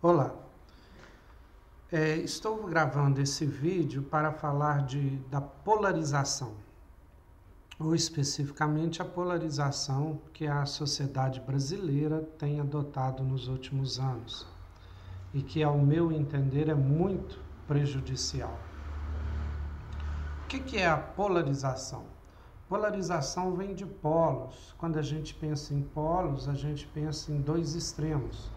Olá, estou gravando esse vídeo para falar da polarização, ou especificamente a polarização que a sociedade brasileira tem adotado nos últimos anos e que, ao meu entender, é muito prejudicial. O que é a polarização? Polarização vem de polos. Quando a gente pensa em polos, a gente pensa em dois extremos.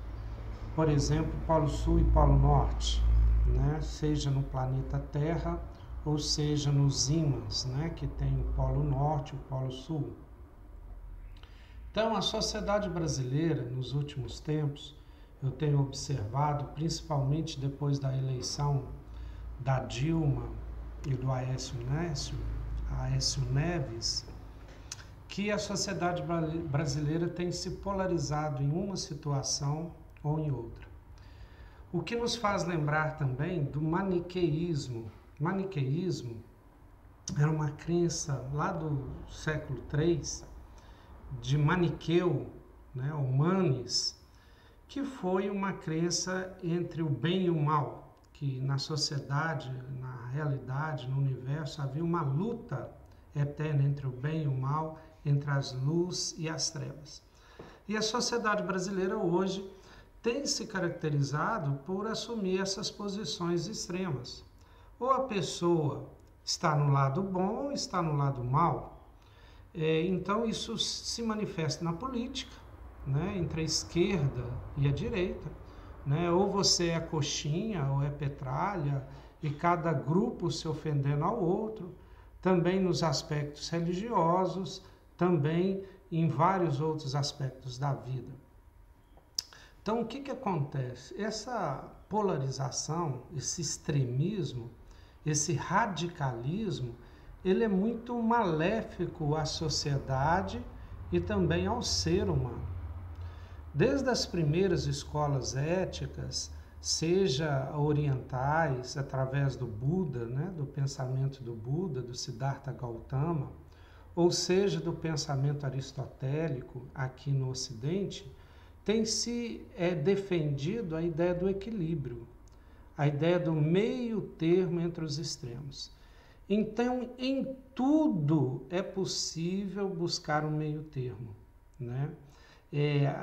Por exemplo, Polo Sul e Polo Norte, né? Seja no planeta Terra ou seja nos ímãs, né? Que tem o Polo Norte e o Polo Sul. Então, a sociedade brasileira, nos últimos tempos, eu tenho observado, principalmente depois da eleição da Dilma e do Aécio Neves, que a sociedade brasileira tem se polarizado em uma situação ou em outra. O que nos faz lembrar também do maniqueísmo. Maniqueísmo era uma crença lá do século III, de Maniqueu, né, ou Manes, que foi uma crença entre o bem e o mal, que na sociedade, na realidade, no universo, havia uma luta eterna entre o bem e o mal, entre as luzes e as trevas. E a sociedade brasileira hoje tem se caracterizado por assumir essas posições extremas. Ou a pessoa está no lado bom ou está no lado mal. Então isso se manifesta na política, né, entre a esquerda e a direita. Né? Ou você é coxinha ou é petralha, e cada grupo se ofendendo ao outro. Também nos aspectos religiosos, também em vários outros aspectos da vida. Então, o que acontece? Essa polarização, esse extremismo, esse radicalismo, ele é muito maléfico à sociedade e também ao ser humano. Desde as primeiras escolas éticas, seja orientais, através do Buda, né, do pensamento do Buda, do Siddhartha Gautama, ou seja, do pensamento aristotélico aqui no Ocidente, tem se defendido a ideia do equilíbrio, a ideia do meio termo entre os extremos. Então, em tudo é possível buscar um meio termo, né?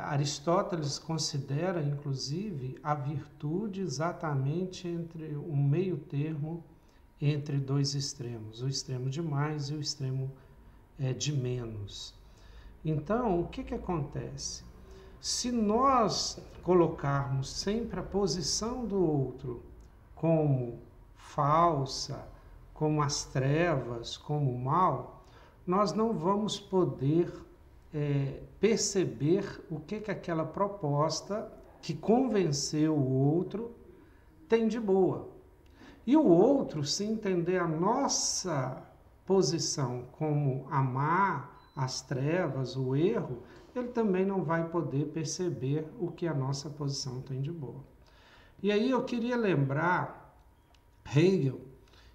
Aristóteles considera, inclusive, a virtude exatamente entre um meio termo entre dois extremos, o extremo de mais e o extremo de menos. Então, o que acontece? Se nós colocarmos sempre a posição do outro como falsa, como as trevas, como o mal, nós não vamos poder perceber o que aquela proposta que convenceu o outro tem de boa. E o outro, se entender a nossa posição como a má, as trevas, o erro, ele também não vai poder perceber o que a nossa posição tem de boa. E aí eu queria lembrar Hegel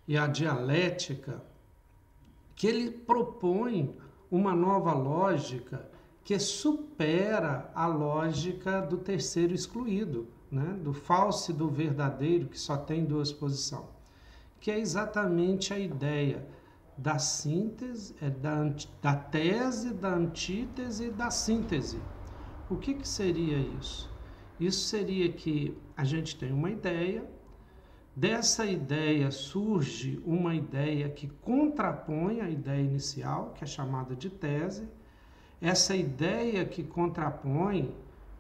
e a dialética, que ele propõe uma nova lógica que supera a lógica do terceiro excluído, né? Do falso e do verdadeiro, que só tem duas posições, que é exatamente a ideia da síntese, da tese, da antítese e da síntese. O que seria isso? Isso seria que a gente tem uma ideia, dessa ideia surge uma ideia que contrapõe a ideia inicial, que é chamada de tese. Essa ideia que contrapõe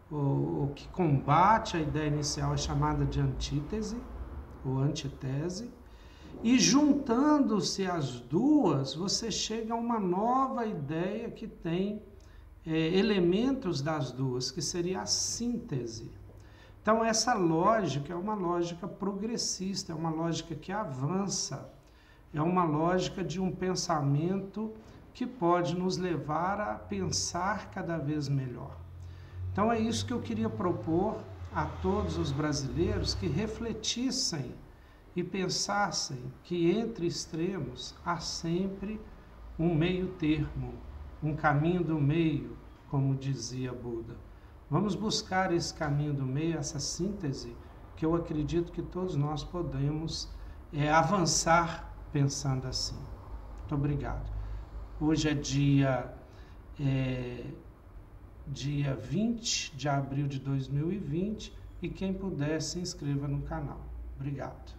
ou que combate a ideia inicial é chamada de antítese ou antitese. E juntando-se as duas, você chega a uma nova ideia que tem elementos das duas, que seria a síntese. Então, essa lógica é uma lógica progressista, é uma lógica que avança, é uma lógica de um pensamento que pode nos levar a pensar cada vez melhor. Então, é isso que eu queria propor a todos os brasileiros, que refletissem e pensassem que entre extremos há sempre um meio termo, um caminho do meio, como dizia Buda. Vamos buscar esse caminho do meio, essa síntese, que eu acredito que todos nós podemos avançar pensando assim. Muito obrigado. Hoje é dia 20 de abril de 2020 e quem puder se inscreva no canal. Obrigado.